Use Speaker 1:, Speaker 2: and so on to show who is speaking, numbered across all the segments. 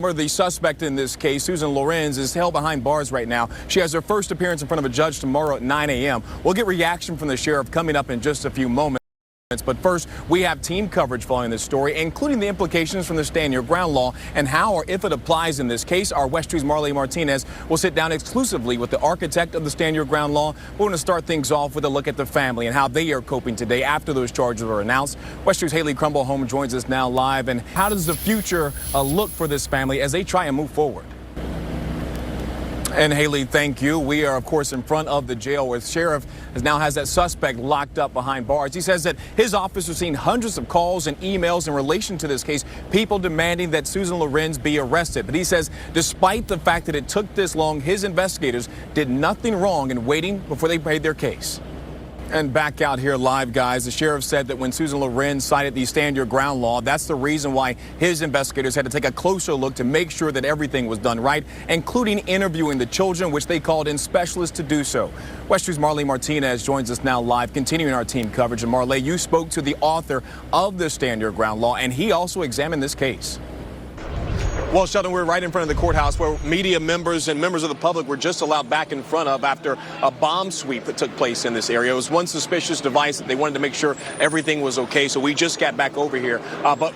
Speaker 1: The suspect in this case, Susan Lorenz, is held behind bars right now. She has her first appearance in front of a judge tomorrow at 9 a.m. We'll get reaction from the sheriff coming up in just a few moments. But first, we have team coverage following this story, including the implications from the Stand Your Ground law and how or if it applies in this case. Our WESH 2's Marley Martinez will sit down exclusively with the architect of the Stand Your Ground law. We're going to start things off with a look at the family and how they are coping today after those charges were announced. WESH 2's Haley Crumble-Home joins us now live. And how does the future look for this family as they try and move forward? And Haley, thank you. We are, of course, in front of the jail where the sheriff now has that suspect locked up behind bars. He says that his office has seen hundreds of calls and emails in relation to this case, people demanding that Susan Lorenz be arrested. But he says despite the fact that it took this long, his investigators did nothing wrong in waiting before they made their case. And back out here live, guys, the sheriff said that when Susan Lorenz cited the Stand Your Ground law, that's the reason why his investigators had to take a closer look to make sure that everything was done right, including interviewing the children, which they called in specialists to do so. WESH 2's Marley Martinez joins us now live, continuing our team coverage. And Marley, you spoke to the author of the Stand Your Ground law, and he also examined this case. Well, Sheldon, we're right in front of the courthouse where media members and members of the public were just allowed back in front of after a bomb sweep that took place in this area. It was one suspicious device that they wanted to make sure everything was okay, so we just got back over here. But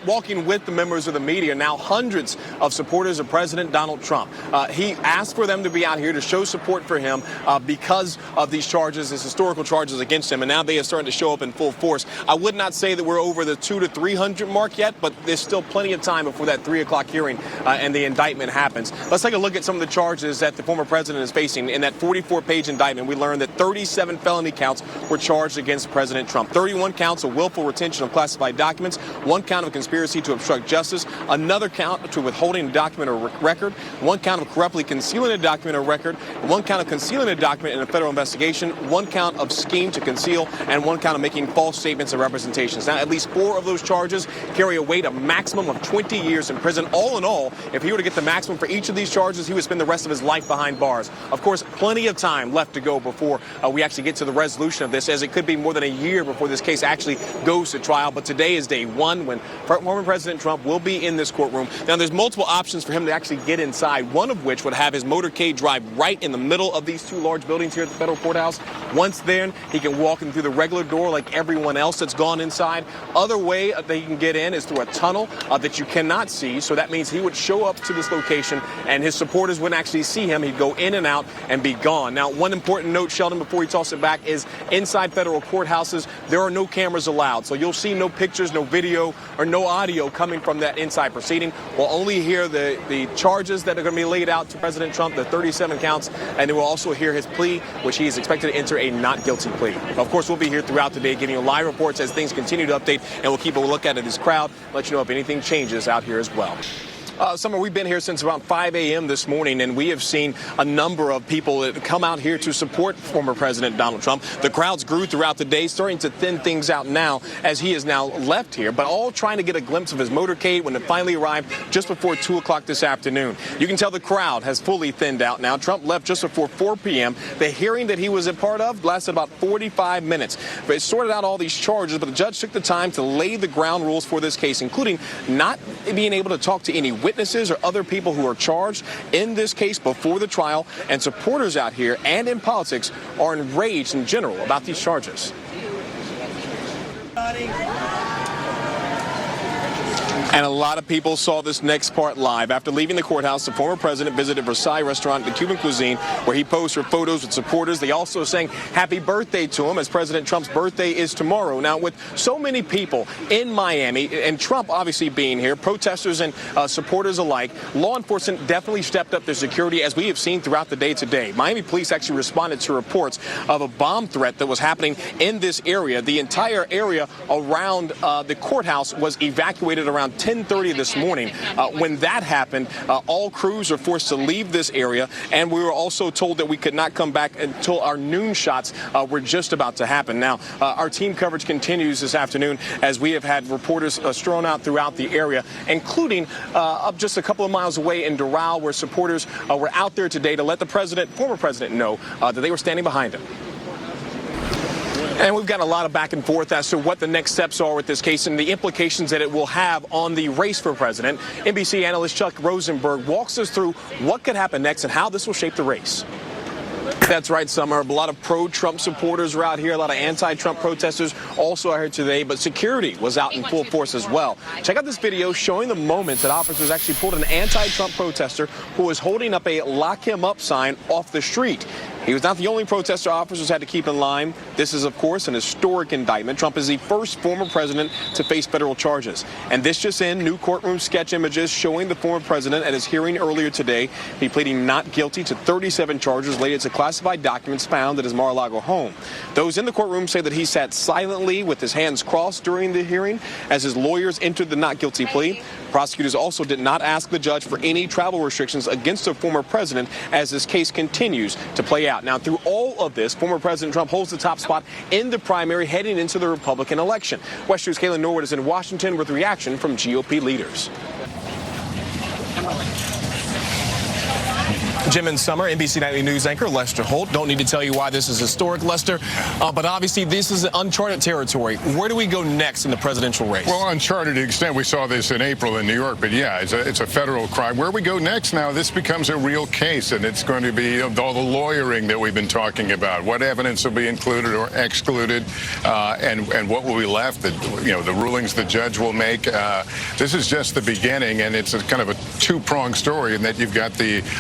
Speaker 1: walking with the members of the media, now hundreds of supporters of President Donald Trump. He asked for them to be out here to show support for him because of these charges, these historical charges against him, and now they are starting to show up in full force. I would not say that we're over the 200 to 300 mark yet, but there's still plenty of time before that 3 o'clock hearing and the indictment happens. Let's take a look at some of the charges that the former president is facing. In that 44-page indictment, we learned that 37 felony counts were charged against President Trump. 31 counts of willful retention of classified documents, 1 count of conspiracy to obstruct justice, another count to withholding a document or record, 1 count of corruptly concealing a document or record, 1 count of concealing a document in a federal investigation, 1 count of scheme to conceal, and 1 count of making false statements and representations. Now, at least 4 of those charges carry a weight of maximum of 20 years in prison. All in all, if he were to get the maximum for each of these charges, he would spend the rest of his life behind bars. Of course, plenty of time left to go before we actually get to the resolution of this, as it could be more than a year before this case actually goes to trial. But today is day 1 when former President Trump will be in this courtroom. Now, there's multiple options for him to actually get inside, one of which would have his motorcade drive right in the middle of these 2 large buildings here at the federal courthouse. Once there, he can walk in through the regular door like everyone else that's gone inside. Other way that he can get in is through a tunnel that you cannot see, so that means he would show up to this location and his supporters wouldn't actually see him. He'd go in and out and be gone. Now, one important note, Sheldon, before we toss it back, is inside federal courthouses, there are no cameras allowed. So you'll see no pictures, no video, or no audio coming from that inside proceeding. We'll only hear the charges that are going to be laid out to President Trump, the 37 counts, and then we'll also hear his plea, which he is expected to enter a not guilty plea. Of course, we'll be here throughout the day giving you live reports as things continue to update, and we'll keep a look at this crowd, let you know if anything changes out here as well. Summer, we've been here since around 5 a.m. this morning, and we have seen a number of people that come out here to support former President Donald Trump. The crowds grew throughout the day, starting to thin things out now as he has now left here, but all trying to get a glimpse of his motorcade when it finally arrived just before 2 o'clock this afternoon. You can tell the crowd has fully thinned out now. Trump left just before 4 p.m. The hearing that he was a part of lasted about 45 minutes. But it sorted out all these charges, but the judge took the time to lay the ground rules for this case, including not being able to talk to any witnesses or other people who are charged in this case before the trial, and supporters out here and in politics are enraged in general about these charges. And a lot of people saw this next part live. After leaving the courthouse, the former president visited Versailles restaurant, the Cuban cuisine, where he posed for photos with supporters. They also sang happy birthday to him, as President Trump's birthday is tomorrow. Now, with so many people in Miami, and Trump obviously being here, protesters and supporters alike, law enforcement definitely stepped up their security, as we have seen throughout the day today. Miami police actually responded to reports of a bomb threat that was happening in this area. The entire area around the courthouse was evacuated around 10:30 this morning. When that happened, all crews are forced to leave this area, and we were also told that we could not come back until our noon shots were just about to happen. Now, our team coverage continues this afternoon as we have had reporters strewn out throughout the area, including up just a couple of miles away in Doral, where supporters were out there today to let the former president know that they were standing behind him. And we've got a lot of back and forth as to what the next steps are with this case and the implications that it will have on the race for president. NBC analyst Chuck Rosenberg walks us through what could happen next and how this will shape the race. That's right, Summer. A lot of pro-Trump supporters are out here, a lot of anti-Trump protesters also out here today, but security was out in full force as well. Check out this video showing the moment that officers actually pulled an anti-Trump protester who was holding up a "lock him up" sign off the street. He was not the only protester officers had to keep in line. This is, of course, an historic indictment. Trump is the first former president to face federal charges. And this just in, new courtroom sketch images showing the former president at his hearing earlier today. He pleading not guilty to 37 charges related to classified documents found at his Mar-a-Lago home. Those in the courtroom say that he sat silently with his hands crossed during the hearing as his lawyers entered the not guilty plea. Prosecutors also did not ask the judge for any travel restrictions against the former president as this case continues to play out. Now, through all of this, former President Trump holds the top spot in the primary heading into the Republican election. WESH News' Kaylin Norwood is in Washington with reaction from GOP leaders. Jim and Summer, NBC Nightly News anchor Lester Holt. Don't need to tell you why this is historic, Lester, but obviously this is uncharted territory. Where do we go next in the presidential race?
Speaker 2: Well, uncharted to the extent we saw this in April in New York, but yeah, it's a federal crime. Where we go next now, this becomes a real case, and it's going to be all the lawyering that we've been talking about. What evidence will be included or excluded, and what will be left? The rulings the judge will make. This is just the beginning, and it's a kind of a two-pronged story in that you've got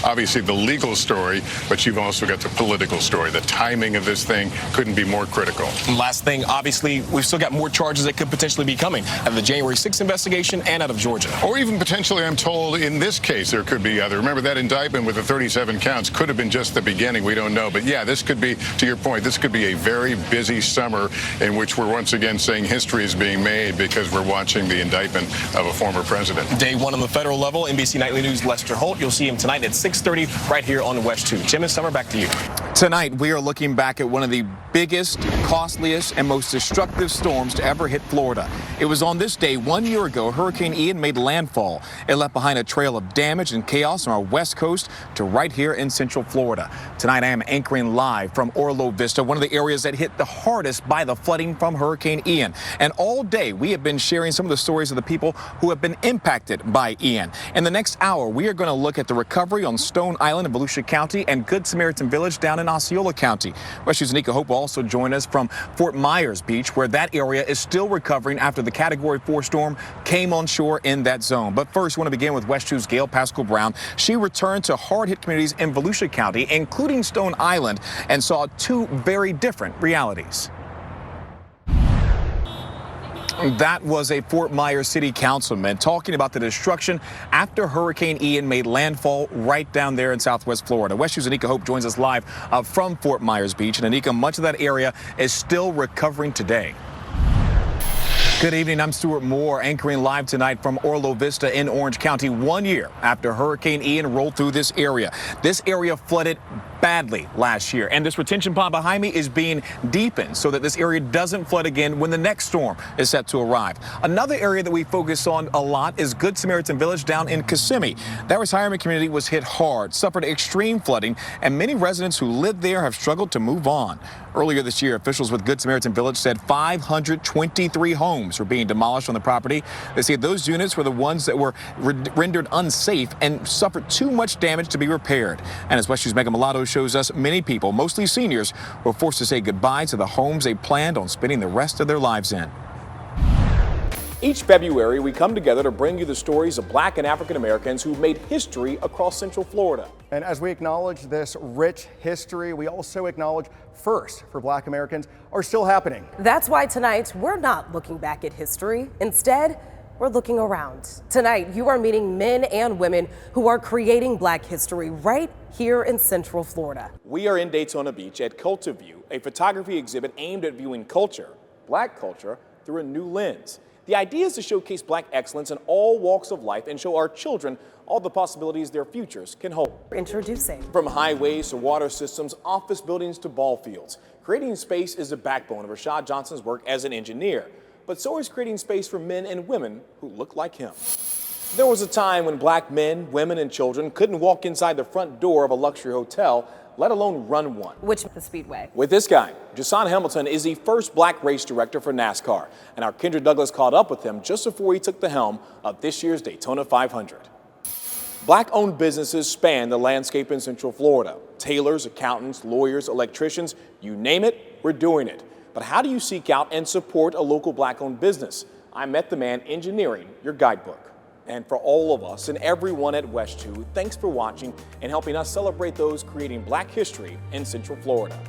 Speaker 2: obviously the legal story, but you've also got the political story. The timing of this thing couldn't be more critical.
Speaker 1: Last thing, obviously, we've still got more charges that could potentially be coming out of the January 6th investigation and out of Georgia.
Speaker 2: Or even potentially, I'm told, in this case, there could be other. Remember, that indictment with the 37 counts could have been just the beginning. We don't know. But yeah, this could be, to your point, this could be a very busy summer in which we're once again saying history is being made because we're watching the indictment of a former president.
Speaker 1: Day one on the federal level. NBC Nightly News' Lester Holt. You'll see him tonight at 6:30 right here on WESH 2. Jim and Summer, back to you. Tonight, we are looking back at one of the biggest, costliest, and most destructive storms to ever hit Florida. It was on this day 1 year ago, Hurricane Ian made landfall. It left behind a trail of damage and chaos on our west coast to right here in central Florida. Tonight, I am anchoring live from Orlo Vista, one of the areas that hit the hardest by the flooding from Hurricane Ian. And all day, we have been sharing some of the stories of the people who have been impacted by Ian. In the next hour, we are going to look at the recovery on Stone Island in Volusia County and Good Samaritan Village down in Osceola County. WESH News' Anika Hope will also join us from Fort Myers Beach, where that area is still recovering after the Category 4 storm came on shore in that zone. But first, I want to begin with WESH News' Gail Pascal Brown. She returned to hard-hit communities in Volusia County, including Stone Island, and saw two very different realities. That was a Fort Myers City Councilman talking about the destruction after Hurricane Ian made landfall right down there in southwest Florida. WESH News' Anika Hope joins us live from Fort Myers Beach. And Anika, much of that area is still recovering today. Good evening. I'm Stuart Moore, anchoring live tonight from Orlo Vista in Orange County, 1 year after Hurricane Ian rolled through this area. This area flooded badly last year, and this retention pond behind me is being deepened so that this area doesn't flood again when the next storm is set to arrive. Another area that we focus on a lot is Good Samaritan Village down in Kissimmee. That retirement community was hit hard, suffered extreme flooding, and many residents who live there have struggled to move on. Earlier this year, officials with Good Samaritan Village said 523 homes were being demolished on the property. They say those units were the ones that were rendered unsafe and suffered too much damage to be repaired. And as WESH News' Megan Mulatto shows us, many people, mostly seniors, were forced to say goodbye to the homes they planned on spending the rest of their lives in. Each February, we come together to bring you the stories of Black and African Americans who made history across Central Florida.
Speaker 3: And as we acknowledge this rich history, we also acknowledge firsts for Black Americans are still happening.
Speaker 4: That's why tonight we're not looking back at history. Instead, we're looking around. Tonight, you are meeting men and women who are creating Black history right here in Central Florida.
Speaker 1: We are in Daytona Beach at Cultiview, a photography exhibit aimed at viewing culture, Black culture, through a new lens. The idea is to showcase Black excellence in all walks of life and show our children all the possibilities their futures can hold.
Speaker 4: Introducing.
Speaker 1: From highways to water systems, office buildings to ball fields, creating space is the backbone of Rashad Johnson's work as an engineer. But so is creating space for men and women who look like him. There was a time when Black men, women, and children couldn't walk inside the front door of a luxury hotel let alone run one.
Speaker 4: Which the Speedway.
Speaker 1: With this guy, Jason Hamilton is the first black race director for NASCAR, and our Kendra Douglas caught up with him just before he took the helm of this year's Daytona 500. Black-owned businesses span the landscape in Central Florida. Tailors, accountants, lawyers, electricians, you name it, we're doing it. But how do you seek out and support a local black-owned business? I met the man engineering your guidebook. And for all of us and everyone at WESH 2, thanks for watching and helping us celebrate those creating black history in Central Florida.